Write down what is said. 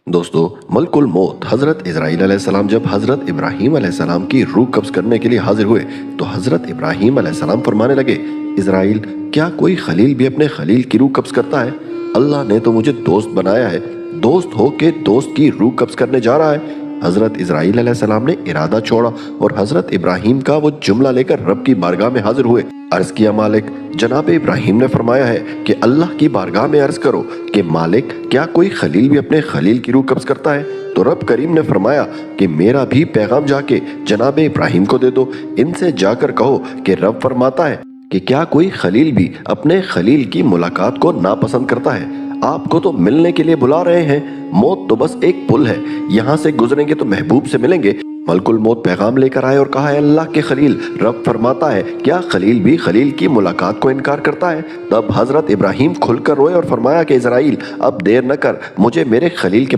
دوستو، ملکل موت حضرت اسرائیل علیہ السلام جب حضرت ابراہیم علیہ السلام کی روح قبض کرنے کے لیے حاضر ہوئے تو حضرت ابراہیم علیہ السلام فرمانے لگے، اسرائیل، کیا کوئی خلیل بھی اپنے خلیل کی روح قبض کرتا ہے؟ اللہ نے تو مجھے دوست بنایا ہے، دوست ہو کے دوست کی روح قبض کرنے جا رہا ہے۔ حضرت اسرائیل علیہ السلام نے ارادہ چھوڑا اور حضرت ابراہیم کا وہ جملہ لے کر رب کی بارگاہ میں حاضر ہوئے۔ عرض کیا، مالک، جناب ابراہیم نے فرمایا ہے کہ اللہ کی بارگاہ میں عرض کرو کہ مالک، کیا کوئی خلیل بھی اپنے خلیل کی روح قبض کرتا ہے؟ تو رب کریم نے فرمایا کہ میرا بھی پیغام جا کے جناب ابراہیم کو دے دو، ان سے جا کر کہو کہ رب فرماتا ہے کہ کیا کوئی خلیل بھی اپنے خلیل کی ملاقات کو ناپسند کرتا ہے؟ آپ کو تو ملنے کے لیے بلا رہے ہیں، موت تو بس ایک پل ہے، یہاں سے گزریں گے تو محبوب سے ملیں گے۔ ملکل موت پیغام لے کر آئے اور کہا ہے، اللہ کے خلیل، رب فرماتا ہے کیا خلیل بھی خلیل کی ملاقات کو انکار کرتا ہے؟ تب حضرت ابراہیم کھل کر روئے اور فرمایا کہ اسرائیل، اب دیر نہ کر، مجھے میرے خلیل کے